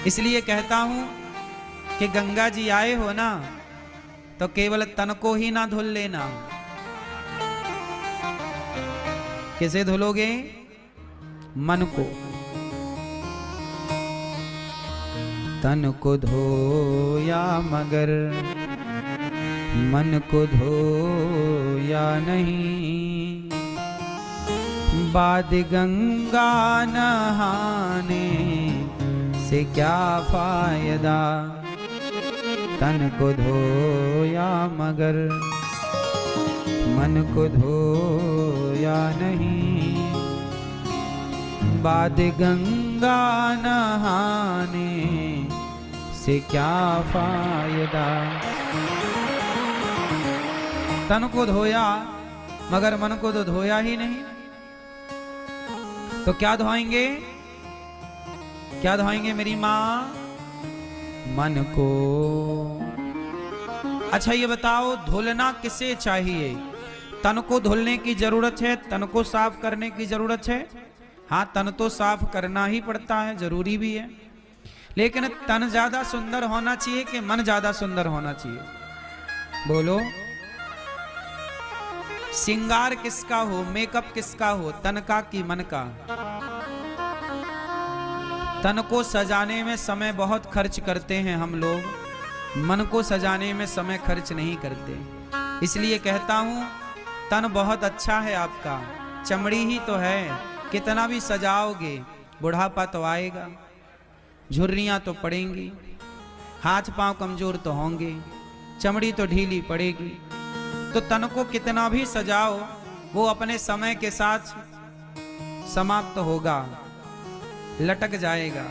इसलिए कहता हूं कि गंगा जी आए हो ना तो केवल तन को ही ना धुल लेना। किसे धुलोगे? मन को। तन को धोया मगर मन को धोया नहीं, बाद गंगा नहाने से क्या फायदा। तन को धोया मगर मन को धोया नहीं, बाद गंगा नहाने से क्या फायदा। तन को धोया मगर मन को तो धोया ही नहीं, तो क्या धोएंगे? क्या धोएंगे मेरी माँ? मन को। अच्छा ये बताओ, धुलना किसे चाहिए? तन को धुलने की जरूरत है, तन को साफ करने की जरूरत है। हाँ, तन तो साफ करना ही पड़ता है, जरूरी भी है, लेकिन तन ज्यादा सुंदर होना चाहिए कि मन ज्यादा सुंदर होना चाहिए? बोलो। श्रृंगार किसका हो, मेकअप किसका हो, तन का कि मन का? तन को सजाने में समय बहुत खर्च करते हैं हम लोग, मन को सजाने में समय खर्च नहीं करते। इसलिए कहता हूं, तन बहुत अच्छा है आपका, चमड़ी ही तो है, कितना भी सजाओगे बुढ़ापा तो आएगा, झुर्रियां तो पड़ेंगी, हाथ पांव कमजोर तो होंगे, चमड़ी तो ढीली पड़ेगी। तो तन को कितना भी सजाओ वो अपने समय के साथ समाप्त होगा, लटक जाएगा।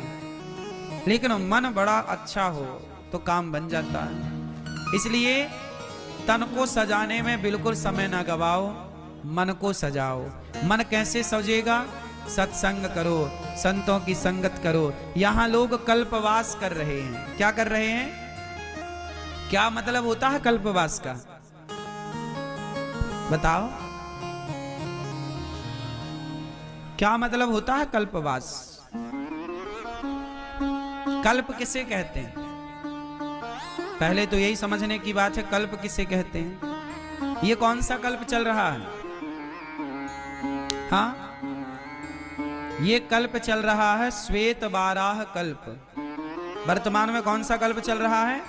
लेकिन मन बड़ा अच्छा हो तो काम बन जाता है। इसलिए तन को सजाने में बिल्कुल समय ना गवाओ, मन को सजाओ। मन कैसे सजेगा? सत्संग करो, संतों की संगत करो। यहां लोग कल्पवास कर रहे हैं। क्या कर रहे हैं? क्या मतलब होता है कल्पवास का? बताओ, क्या मतलब होता है कल्पवास? कल्प किसे कहते हैं? पहले तो यही समझने की बात है, कल्प किसे कहते हैं। ये कौन सा कल्प चल रहा है? हाँ, ये कल्प चल रहा है श्वेत बाराह कल्प। वर्तमान में कौन सा कल्प चल रहा है?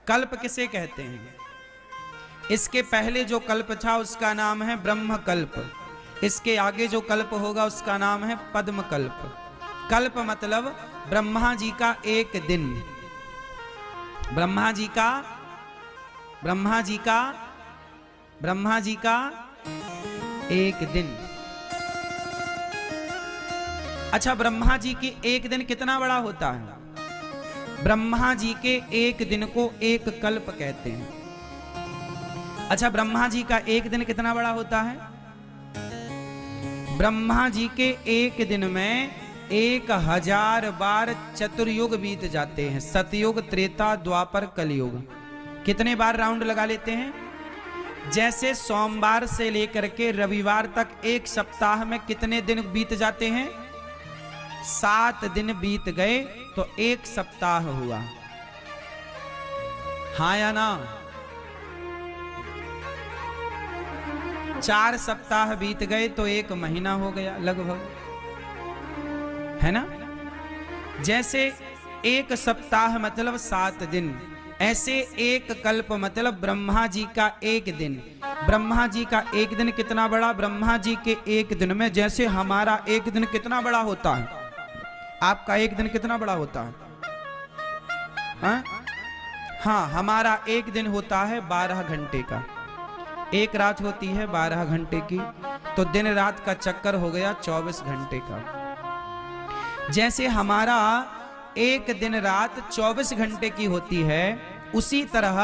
कल्प किसे कहते हैं? इसके पहले जो कल्प था उसका नाम है ब्रह्म कल्प, इसके आगे जो कल्प होगा उसका नाम है पद्म कल्प। कल्प मतलब ब्रह्मा जी का एक दिन, ब्रह्मा जी का एक दिन। अच्छा, ब्रह्मा जी की एक दिन कितना बड़ा होता है? ब्रह्मा जी के एक दिन को एक कल्प कहते हैं। अच्छा, ब्रह्मा जी का एक दिन कितना बड़ा होता है? ब्रह्मा जी के एक दिन में 1000 बार चतुर्युग बीत जाते हैं। सतयुग, त्रेता, द्वापर, कलयुग। कितने बार राउंड लगा लेते हैं? जैसे सोमवार से लेकर के रविवार तक एक सप्ताह में कितने दिन बीत जाते हैं? 7 दिन बीत गए तो एक सप्ताह हुआ। हाँ या ना? 4 सप्ताह बीत गए तो एक महीना हो गया लगभग, है ना? जैसे एक सप्ताह मतलब 7 दिन, ऐसे एक कल्प मतलब ब्रह्मा जी का एक दिन। ब्रह्मा जी का एक दिन कितना बड़ा? ब्रह्मा जी के एक दिन में जैसे हमारा एक दिन कितना बड़ा होता है, आपका एक दिन कितना बड़ा होता है? हाँ, हमारा एक दिन होता है 12 घंटे का, एक रात होती है 12 घंटे की, तो दिन रात का चक्कर हो गया 24 घंटे का। जैसे हमारा एक दिन रात 24 घंटे की होती है, उसी तरह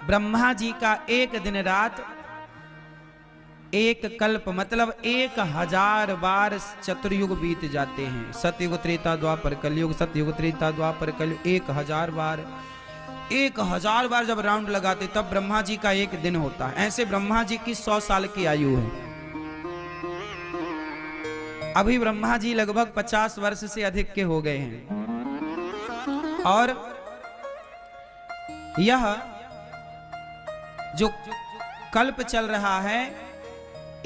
ब्रह्मा जी का एक दिन रात एक कल्प मतलब 1000 बार चतुर्युग बीत जाते हैं। सतयुग, त्रेता, द्वापर, कलयुग, सतयुग, त्रेता, द्वापर, कलयुग, 1000 बार। 1000 बार जब राउंड लगाते तब ब्रह्मा जी का एक दिन होता है। ऐसे ब्रह्मा जी की 100 साल की आयु है। अभी ब्रह्मा जी लगभग 50 वर्ष से अधिक के हो गए हैं। और यह जो कल्प चल रहा है,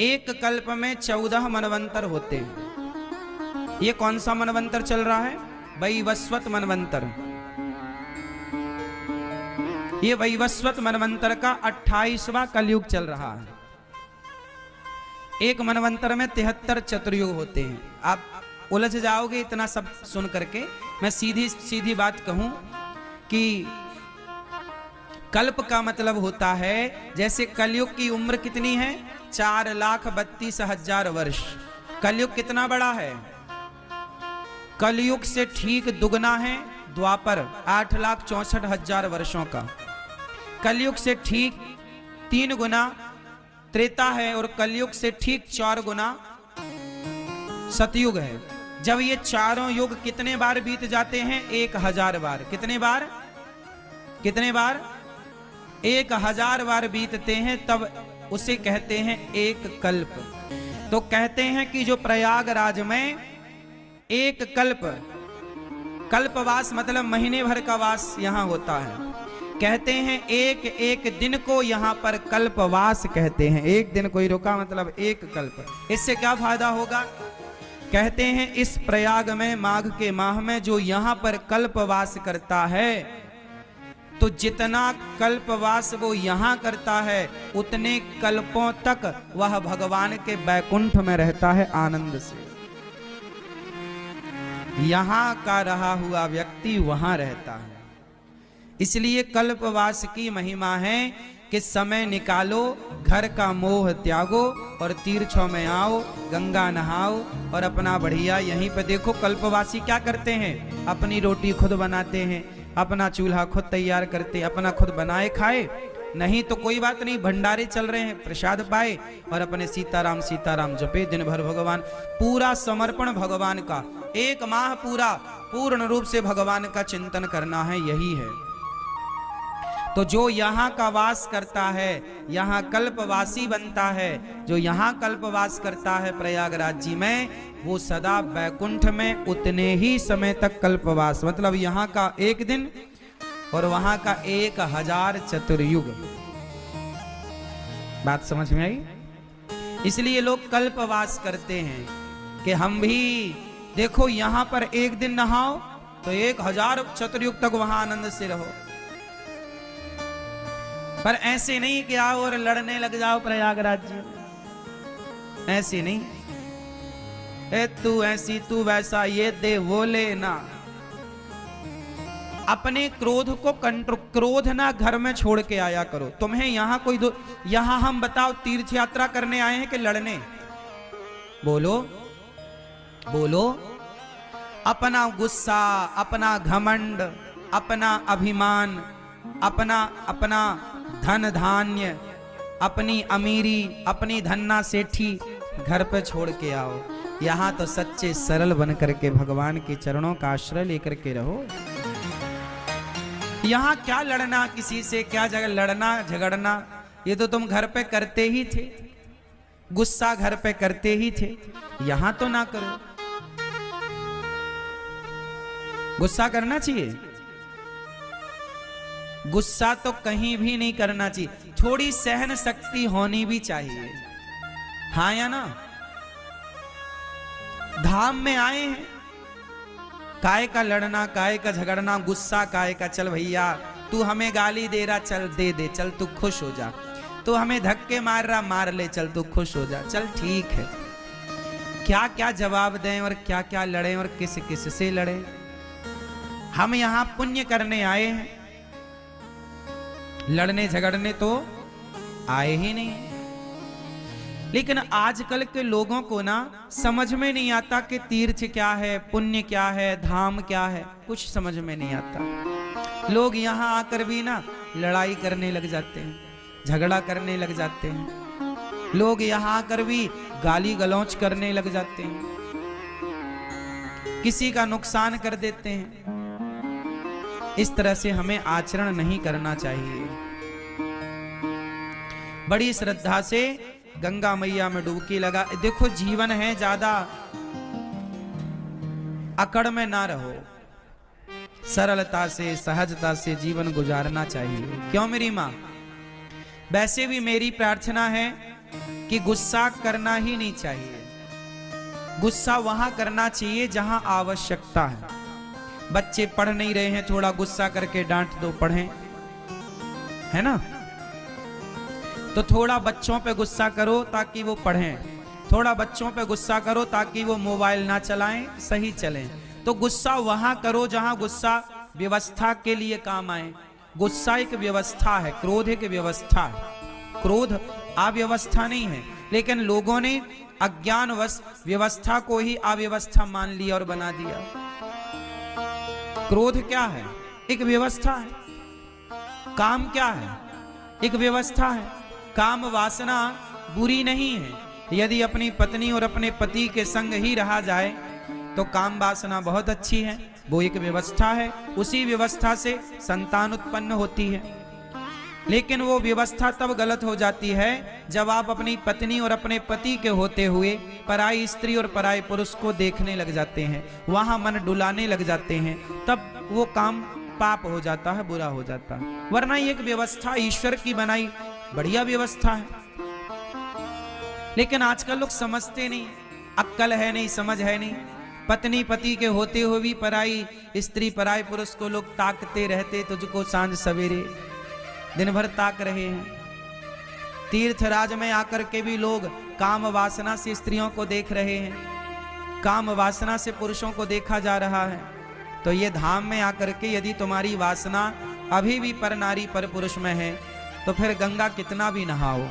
एक कल्प में 14 मनवंतर होते हैं। ये कौन सा मनवंतर चल रहा है? वैवस्वत मनवंतर। ये वैवस्वत मनवंतर का 28वां कलयुग चल रहा है। एक मनवंतर में 73 चतुर्युग होते हैं। आप उलझ जाओगे इतना सब सुन करके। मैं सीधी सीधी बात कहूं कि कल्प का मतलब होता है, जैसे कलयुग की उम्र कितनी है? 4,32,000 वर्ष। कलयुग कितना बड़ा है? कलयुग से ठीक दुगना है द्वापर, 8,64,000 वर्षों का। कलयुग से ठीक 3 गुना त्रेता है और कलयुग से ठीक 4 गुना सतयुग है। जब ये चारों युग कितने बार बीत जाते हैं? 1,000 बार। कितने बार? कितने बार? 1,000 बार बीतते हैं, तब उसे कहते हैं एक कल्प। तो कहते हैं कि जो प्रयागराज में एक कल्प, कल्पवास मतलब महीने भर का वास यहां होता है। कहते हैं एक एक दिन को यहां पर कल्पवास कहते हैं। एक दिन कोई रुका मतलब एक कल्प। इससे क्या फायदा होगा? कहते हैं इस प्रयाग में माघ के माह में जो यहां पर कल्पवास करता है, तो जितना कल्पवास वो यहां करता है, उतने कल्पों तक वह भगवान के बैकुंठ में रहता है आनंद से। यहां का रहा हुआ व्यक्ति वहां रहता है। इसलिए कल्पवास की महिमा है कि समय निकालो, घर का मोह त्यागो और तीर्थों में आओ, गंगा नहाओ और अपना बढ़िया यहीं पे देखो। कल्पवासी क्या करते हैं? अपनी रोटी खुद बनाते हैं, अपना चूल्हा खुद तैयार करते, अपना खुद बनाए खाए। नहीं तो कोई बात नहीं, भंडारे चल रहे हैं, प्रसाद पाए और अपने सीताराम सीताराम जपे दिन भर। भगवान पूरा समर्पण भगवान का, 1 माह पूरा पूर्ण रूप से भगवान का चिंतन करना है, यही है। तो जो यहाँ का वास करता है, यहाँ कल्पवासी बनता है, जो यहाँ कल्पवास करता है प्रयागराज जी में, वो सदा वैकुंठ में उतने ही समय तक कल्पवास, मतलब यहाँ का 1 दिन और वहां का 1,000 चतुर्युग। बात समझ में आई? इसलिए लोग कल्पवास करते हैं कि हम भी देखो यहां पर 1 दिन नहाओ तो 1,000 चतुर्युग तक वहां आनंद से रहो। पर ऐसे नहीं कि आओ और लड़ने लग जाओ प्रयागराज जी, ऐसे नहीं। तू ऐसी तू वैसा, ये दे वो ले ना। अपने क्रोध को क्रोध ना घर में छोड़ के आया करो। तुम्हें यहां कोई यहां हम बताओ तीर्थ यात्रा करने आए हैं कि लड़ने? बोलो बोलो। अपना गुस्सा, अपना घमंड, अपना अभिमान, अपना धन धान्य, अपनी अमीरी, अपनी धन्ना सेठी घर पे छोड़ के आओ। यहां तो सच्चे सरल बन करके भगवान के चरणों का आश्रय लेकर के रहो। यहां क्या लड़ना किसी से, क्या जगह लड़ना झगड़ना? ये तो तुम घर पे करते ही थे, गुस्सा घर पे करते ही थे, यहां तो ना करो। गुस्सा करना चाहिए? गुस्सा तो कहीं भी नहीं करना चाहिए। थोड़ी सहन शक्ति होनी भी चाहिए, हाँ या ना? धाम में आए हैं, काय का लड़ना, काय का झगड़ना, गुस्सा काय का? चल भैया तू हमें गाली दे रहा, चल दे दे, चल तू खुश हो जा। तू हमें धक्के मार रहा, मार ले, चल तू खुश हो जा, चल ठीक है। क्या क्या जवाब दें और क्या क्या लड़ें और किस किस से लड़ें? हम यहां पुण्य करने आए हैं, लड़ने झगड़ने तो आए ही नहीं। लेकिन आजकल के लोगों को ना समझ में नहीं आता कि तीर्थ क्या है, पुण्य क्या है, धाम क्या है, कुछ समझ में नहीं आता। लोग यहाँ आकर भी ना लड़ाई करने लग जाते हैं, झगड़ा करने लग जाते हैं। लोग यहाँ आकर भी गाली गलौच करने लग जाते हैं, किसी का नुकसान कर देते हैं। इस तरह से हमें आचरण नहीं करना चाहिए। बड़ी श्रद्धा से गंगा मैया में डुबकी लगा। देखो जीवन है, ज्यादा अकड़ में ना रहो, सरलता से, सहजता से जीवन गुजारना चाहिए। क्यों मेरी माँ? वैसे भी मेरी प्रार्थना है कि गुस्सा करना ही नहीं चाहिए। गुस्सा वहां करना चाहिए जहां आवश्यकता है। बच्चे पढ़ नहीं रहे हैं, थोड़ा गुस्सा करके डांट दो, पढ़ें, है ना? तो थोड़ा बच्चों पे गुस्सा करो ताकि वो पढ़ें, थोड़ा बच्चों पे गुस्सा करो ताकि वो मोबाइल ना चलाएं, सही चलें। तो गुस्सा वहां करो जहां गुस्सा व्यवस्था के लिए काम आए। गुस्सा एक व्यवस्था है, क्रोध एक व्यवस्था है। क्रोध अव्यवस्था नहीं है, लेकिन लोगों ने अज्ञानवश व्यवस्था को ही अव्यवस्था मान लिया और बना दिया। क्रोध क्या है? एक व्यवस्था है। काम क्या है? एक व्यवस्था है। काम वासना बुरी नहीं है। यदि अपनी पत्नी और अपने पति के संग ही रहा जाए तो काम वासना बहुत अच्छी है, वो एक व्यवस्था है। उसी व्यवस्था से संतान उत्पन्न होती है। लेकिन वो व्यवस्था तब गलत हो जाती है जब आप अपनी पत्नी और अपने पति के होते हुए पराई स्त्री और पराई पुरुष को देखने लग जाते हैं, वहां मन डुलाने लग जाते हैं, तब वो काम पाप हो जाता है, बुरा हो जाता है। वरना ये एक व्यवस्था ईश्वर की बनाई बढ़िया व्यवस्था है। लेकिन आजकल लोग समझते नहीं, अक्ल है नहीं, समझ है नहीं। पत्नी पति के होते हुए भी पराई स्त्री पराई पुरुष को लोग ताकते रहते, तुझको सांझ सवेरे दिन भर ताक रहे हैं। तीर्थराज में आकर के भी लोग काम वासना से स्त्रियों को देख रहे हैं, काम वासना से पुरुषों को देखा जा रहा है। तो ये धाम में आकर के यदि तुम्हारी वासना अभी भी पर नारी पर पुरुष में है तो फिर गंगा कितना भी नहाओ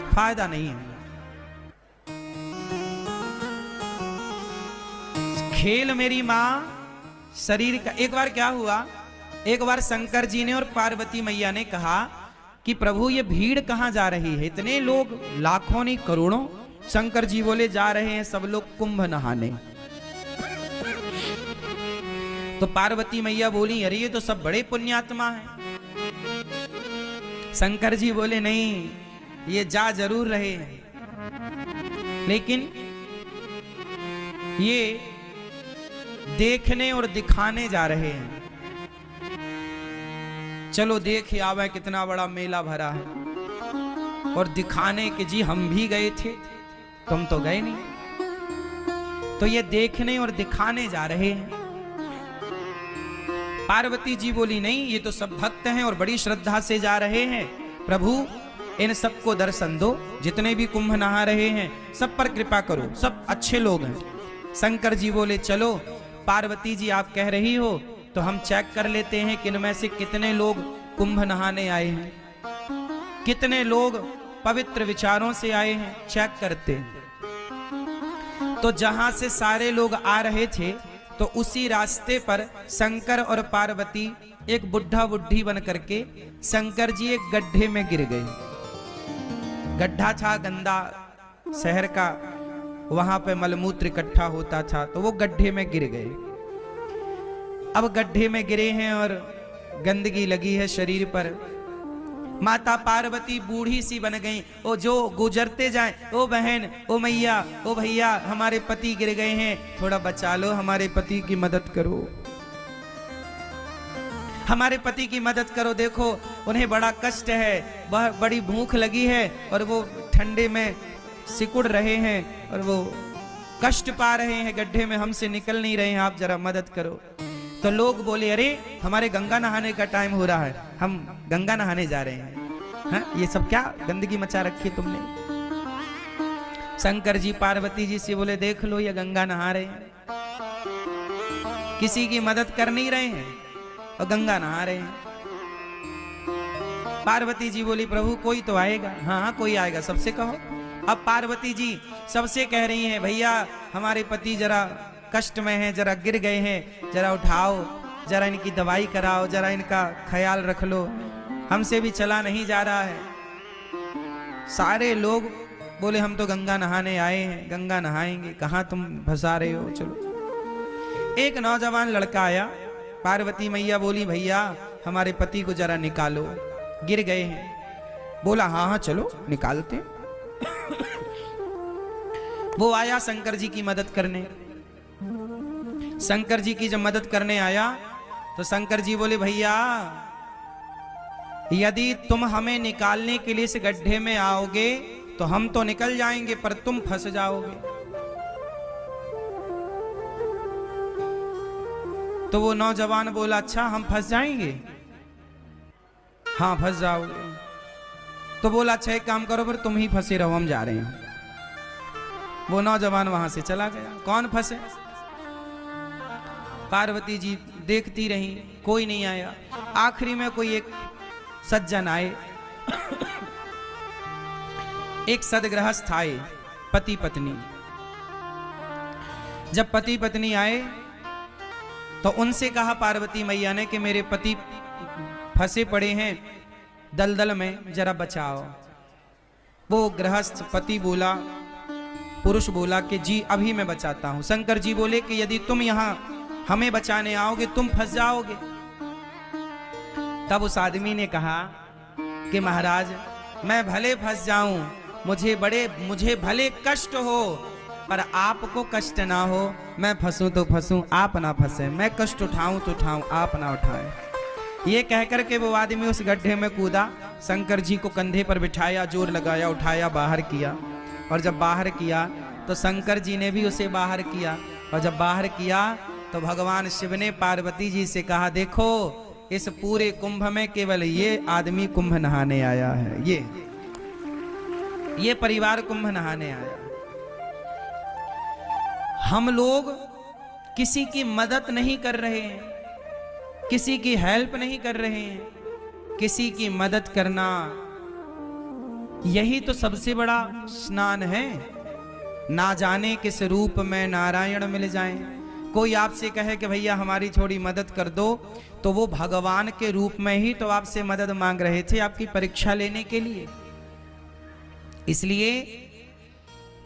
फायदा नहीं है। खेल मेरी माँ शरीर का। एक बार क्या हुआ, एक बार शंकर जी ने और पार्वती मैया ने कहा कि प्रभु ये भीड़ कहां जा रही है, इतने लोग, लाखों नहीं करोड़ों। शंकर जी बोले जा रहे हैं सब लोग कुंभ नहाने। तो पार्वती मैया बोली अरे ये तो सब बड़े पुण्यात्मा हैं। शंकर जी बोले नहीं, ये जा जरूर रहे हैं, लेकिन ये देखने और दिखाने जा रहे हैं। चलो देख आवे कितना बड़ा मेला भरा है, और दिखाने के जी हम भी गए थे, तुम तो गए नहीं। तो ये देखने और दिखाने जा रहे हैं। पार्वती जी बोली नहीं, ये तो सब भक्त हैं और बड़ी श्रद्धा से जा रहे हैं। प्रभु इन सबको दर्शन दो, जितने भी कुंभ नहा रहे हैं सब पर कृपा करो, सब अच्छे लोग हैं। शंकर जी बोले चलो पार्वती जी आप कह रही हो तो हम चेक कर लेते हैं कि इनमें से कितने लोग कुंभ नहाने आए हैं, कितने लोग पवित्र विचारों से आए हैं, चेक करते हैं। तो जहां से सारे लोग आ रहे थे तो उसी रास्ते पर शंकर और पार्वती एक बुढ़ा बुढ़ी बन करके शंकर जी एक गड्ढे में गिर गए। गड्ढा था गंदा शहर का, वहां पे मलमूत्र इकट्ठा होता था, तो वो गड्ढे में गिर गए। अब गड्ढे में गिरे हैं और गंदगी लगी है शरीर पर। माता पार्वती बूढ़ी सी बन गई। ओ जो गुजरते जाएं, ओ बहन, ओ मैया, ओ भैया, हमारे पति गिर गए हैं, थोड़ा बचा लो, हमारे पति की मदद करो, हमारे पति की मदद करो। देखो उन्हें बड़ा कष्ट है, वह बड़ी भूख लगी है और वो ठंडे में सिकुड़ रहे हैं और वो कष्ट पा रहे हैं, गड्ढे में हमसे निकल नहीं रहे हैं, आप जरा मदद करो। तो लोग बोले अरे हमारे गंगा नहाने का टाइम हो रहा है, हम गंगा नहाने जा रहे हैं। हाँ, ये सब क्या गंदगी मचा रखी तुमने। शंकर जी पार्वती जी से बोले देख लो ये गंगा नहा रहे हैं, किसी की मदद कर नहीं रहे हैं और गंगा नहा रहे हैं। पार्वती जी बोली प्रभु कोई तो आएगा। हाँ हाँ कोई आएगा, सबसे कहो। अब पार्वती जी सबसे कह रही हैं भैया हमारे पति जरा कष्ट में हैं, जरा गिर गए हैं, जरा उठाओ, जरा इनकी दवाई कराओ, जरा इनका ख्याल रख लो, हमसे भी चला नहीं जा रहा है। सारे लोग बोले हम तो गंगा नहाने आए हैं, गंगा नहाएंगे, कहाँ तुम फंसा रहे हो, चलो। एक नौजवान लड़का आया, पार्वती मैया बोली भैया हमारे पति को जरा निकालो, गिर गए हैं। बोला हाँ हाँ चलो निकालते। वो आया शंकर जी की मदद करने। शंकर जी की जब मदद करने आया तो शंकर जी बोले, भैया यदि तुम हमें निकालने के लिए इस गड्ढे में आओगे तो हम तो निकल जाएंगे, पर तुम फंस जाओगे। तो वो नौजवान बोला, अच्छा हम फंस जाएंगे? हाँ फंस जाओगे। तो बोला, अच्छा एक काम करो, फिर तुम ही फंसे रहो, हम जा रहे हैं। वो नौजवान वहां से चला गया। कौन फंसे? पार्वती जी देखती रही, कोई नहीं आया। आखिरी में कोई एक सज्जन आए, एक सदगृहस्थ आए, पति पत्नी। जब पति पत्नी आए तो उनसे कहा पार्वती मैया ने कि मेरे पति फंसे पड़े हैं दलदल में, जरा बचाओ। वो गृहस्थ पति बोला, पुरुष बोला कि जी अभी मैं बचाता हूं। शंकर जी बोले कि यदि तुम यहां हमें बचाने आओगे तुम फंस जाओगे। तब उस आदमी ने कहा कि महाराज मैं भले फंस जाऊं, मुझे भले कष्ट हो, पर आपको कष्ट ना हो। मैं फंसूं तो फंसूं, आप ना फंसे। मैं कष्ट उठाऊं तो उठाऊं, आप ना उठाएं। ये कहकर के वो आदमी उस गड्ढे में कूदा, शंकर जी को कंधे पर बिठाया, जोर लगाया, उठाया, बाहर किया। और जब बाहर किया तो शंकर जी ने भी उसे बाहर किया। और जब बाहर किया तो भगवान शिव ने पार्वती जी से कहा, देखो इस पूरे कुंभ में केवल ये आदमी कुंभ नहाने आया है, ये परिवार कुंभ नहाने आया। हम लोग किसी की मदद नहीं कर रहे हैं, किसी की हेल्प नहीं कर रहे हैं। किसी की मदद करना यही तो सबसे बड़ा स्नान है। ना जाने किस रूप में नारायण मिल जाएं। कोई आपसे कहे कि भैया हमारी थोड़ी मदद कर दो, तो वो भगवान के रूप में ही तो आपसे मदद मांग रहे थे, आपकी परीक्षा लेने के लिए। इसलिए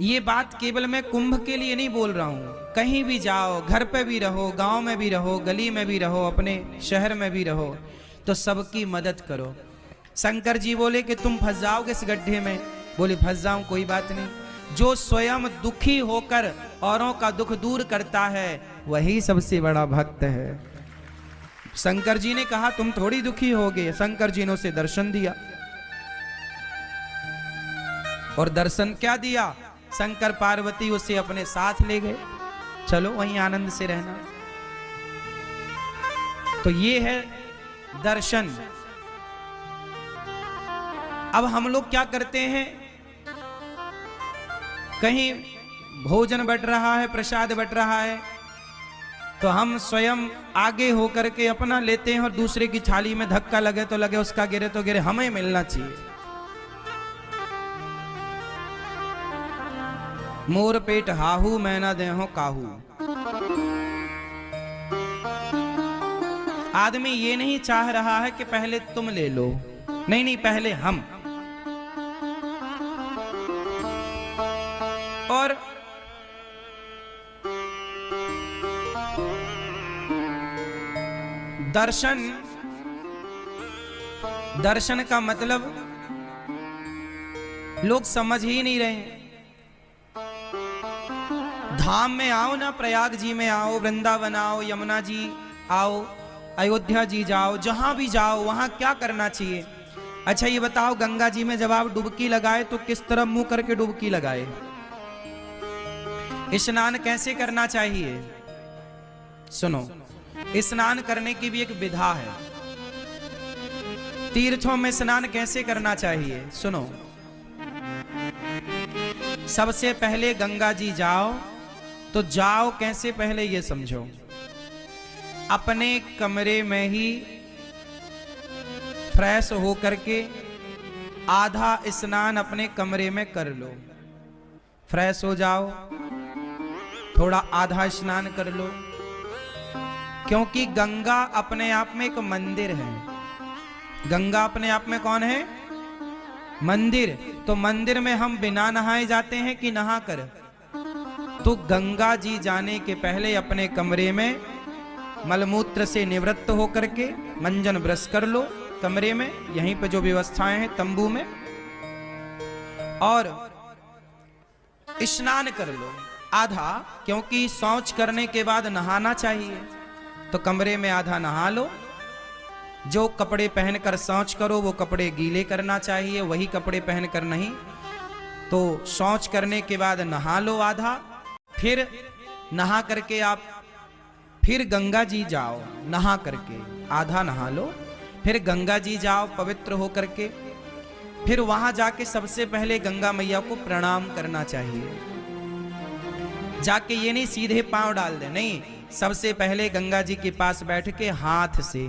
ये बात केवल मैं कुंभ के लिए नहीं बोल रहा हूं। कहीं भी जाओ, घर पे भी रहो, गांव में भी रहो, गली में भी रहो, अपने शहर में भी रहो, तो सबकी मदद करो। शंकर जी बोले कि तुम फंस जाओगे इस गड्ढे में। बोले फंस जाऊं, कोई बात नहीं। जो स्वयं दुखी होकर औरों का दुख दूर करता है वही सबसे बड़ा भक्त है। शंकर जी ने कहा तुम थोड़ी दुखी होगे। शंकर जी ने उसे दर्शन दिया। और दर्शन क्या दिया? शंकर पार्वती उसे अपने साथ ले गए, चलो वहीं आनंद से रहना। तो ये है दर्शन। अब हम लोग क्या करते हैं, कहीं भोजन बट रहा है, प्रसाद बट रहा है, तो हम स्वयं आगे होकर के अपना लेते हैं और दूसरे की थाली में धक्का लगे तो लगे, उसका गिरे तो गिरे, हमें मिलना चाहिए। मोर पेट हाहू, मैं ना देहो काहू। आदमी ये नहीं चाह रहा है कि पहले तुम ले लो, नहीं नहीं, पहले हम। और दर्शन का मतलब लोग समझ ही नहीं रहे। धाम में आओ ना, प्रयाग जी में आओ, वृंदावन आओ, यमुना जी आओ, अयोध्या जी जाओ, जहां भी जाओ वहां क्या करना चाहिए? अच्छा ये बताओ, गंगा जी में जब आप डुबकी लगाए तो किस तरफ मुंह करके डुबकी लगाए? स्नान कैसे करना चाहिए? सुनो, स्नान करने की भी एक विधा है। तीर्थों में स्नान कैसे करना चाहिए? सुनो, सबसे पहले गंगा जी जाओ तो जाओ कैसे, पहले ये समझो। अपने कमरे में ही फ्रेश हो करके आधा स्नान अपने कमरे में कर लो। फ्रेश हो जाओ, थोड़ा आधा स्नान कर लो, क्योंकि गंगा अपने आप में एक मंदिर है। गंगा अपने आप में कौन है? मंदिर। तो मंदिर में हम बिना नहाए जाते हैं कि नहा कर? तो गंगा जी जाने के पहले अपने कमरे में मलमूत्र से निवृत्त होकर के मंजन ब्रश कर लो कमरे में, यहीं पे जो व्यवस्थाएं हैं तंबू में, और स्नान कर लो। आधा, क्योंकि शौच करने के बाद नहाना चाहिए, तो कमरे में आधा नहा लो। जो कपड़े पहनकर शौच करो वो कपड़े गीले करना चाहिए, वही कपड़े पहनकर नहीं। तो शौच करने के बाद नहा लो आधा, फिर नहा करके आप फिर गंगा जी जाओ। नहा करके आधा नहा लो, फिर गंगा जी जाओ पवित्र हो करके। फिर वहां जाके सबसे पहले गंगा मैया को प्रणाम करना चाहिए। जाके ये नहीं सीधे पांव डाल दे, नहीं, सबसे पहले गंगा जी के पास बैठ के हाथ से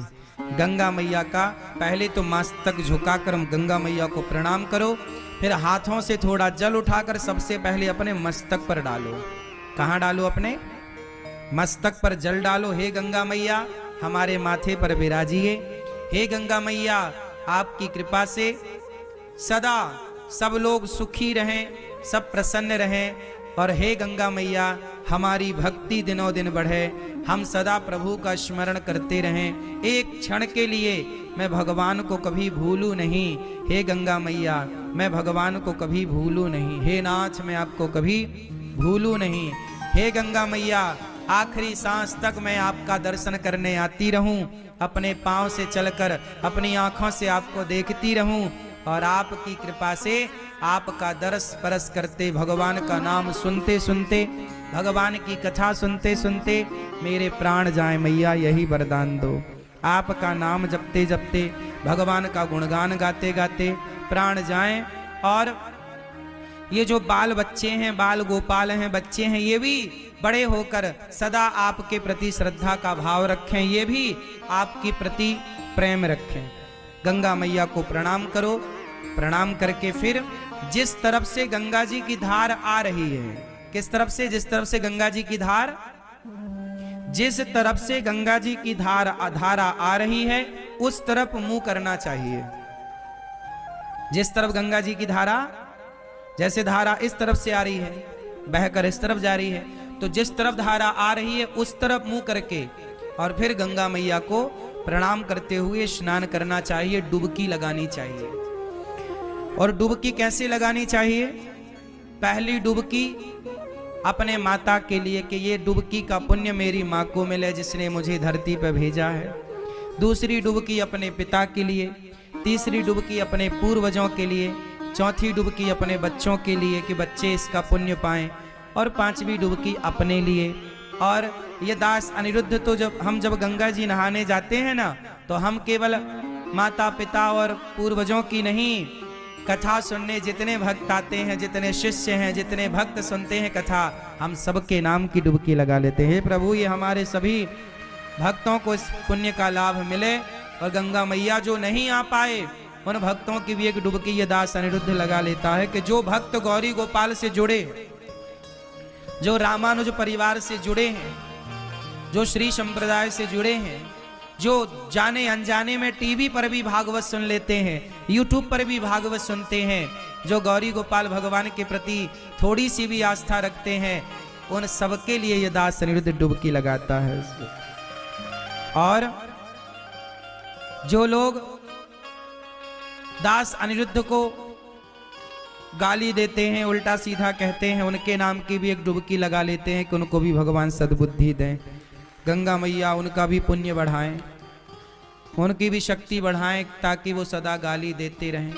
गंगा मैया का पहले तो मस्तक झुकाकर गंगा मैया को प्रणाम करो, फिर हाथों से थोड़ा जल उठाकर सबसे पहले अपने मस्तक पर डालो। कहाँ डालो? अपने मस्तक पर जल डालो। हे गंगा मैया हमारे माथे पर विराजिए। हे गंगा मैया आपकी कृपा से सदा सब लोग सुखी रहें, सब प्रसन्न रहें। और हे गंगा मैया हमारी भक्ति दिनों दिन बढ़े, हम सदा प्रभु का स्मरण करते रहें। एक क्षण के लिए मैं भगवान को कभी भूलूं नहीं। हे गंगा मैया मैं भगवान को कभी भूलूं नहीं। हे नाथ मैं आपको कभी भूलूं नहीं। हे गंगा मैया आखिरी सांस तक मैं आपका दर्शन करने आती रहूं, अपने पांव से चलकर अपनी आंखों से आपको देखती रहूं, और आपकी कृपा से आपका दर्श परस करते, भगवान का नाम सुनते सुनते, भगवान की कथा सुनते सुनते मेरे प्राण जाए मैया, यही वरदान दो। आपका नाम जपते जपते, भगवान का गुणगान गाते गाते प्राण जाएं। और ये जो बाल बच्चे हैं, बाल गोपाल हैं, बच्चे हैं, ये भी बड़े होकर सदा आपके प्रति श्रद्धा का भाव रखें, ये भी आपके प्रति प्रेम रखें। गंगा मैया को प्रणाम करो। प्रणाम करके फिर जिस तरफ से गंगा जी की धार आ रही है, किस तरफ से? जिस तरफ से गंगा जी की धार, जिस तरफ से गंगा जी की धारा आ रही है उस तरफ मुंह करना चाहिए। जिस तरफ गंगा जी की धारा, जैसे धारा इस तरफ से आ रही है, बहकर इस तरफ जा रही है, तो जिस तरफ धारा आ रही है उस तरफ मुंह करके और फिर गंगा मैया को प्रणाम करते हुए स्नान करना चाहिए, डुबकी लगानी चाहिए। और डुबकी कैसे लगानी चाहिए? पहली डुबकी अपने माता के लिए कि ये डुबकी का पुण्य मेरी माँ को मिले जिसने मुझे धरती पर भेजा है। दूसरी डुबकी अपने पिता के लिए, तीसरी डुबकी अपने पूर्वजों के लिए, चौथी डुबकी अपने बच्चों के लिए कि बच्चे इसका पुण्य पाएं, और पांचवी डुबकी अपने लिए। और ये दास अनिरुद्ध तो जब गंगा जी नहाने जाते हैं ना, तो हम केवल माता पिता और पूर्वजों की नहीं, कथा सुनने जितने भक्त आते हैं, जितने शिष्य हैं, जितने भक्त सुनते हैं कथा, हम सबके नाम की डुबकी लगा लेते हैं। प्रभु ये हमारे सभी भक्तों को इस पुण्य का लाभ मिले, और गंगा मैया जो नहीं आ पाए उन भक्तों की भी एक डुबकी ये दास अनिरुद्ध लगा लेता है कि जो भक्त गौरी गोपाल से जुड़े, जो रामानुज परिवार से जुड़े हैं, जो श्री संप्रदाय से जुड़े हैं, जो जाने अनजाने में टीवी पर भी भागवत सुन लेते हैं, यूट्यूब पर भी भागवत सुनते हैं, जो गौरी गोपाल भगवान के प्रति थोड़ी सी भी आस्था रखते हैं, उन सबके लिए ये दास अनिरुद्ध डुबकी लगाता है। और जो लोग दास अनिरुद्ध को गाली देते हैं, उल्टा सीधा कहते हैं, उनके नाम की भी एक डुबकी लगा लेते हैं कि उनको भी भगवान सद्बुद्धि दें। गंगा मैया उनका भी पुण्य बढ़ाएं, उनकी भी शक्ति बढ़ाएं, ताकि वो सदा गाली देते रहें।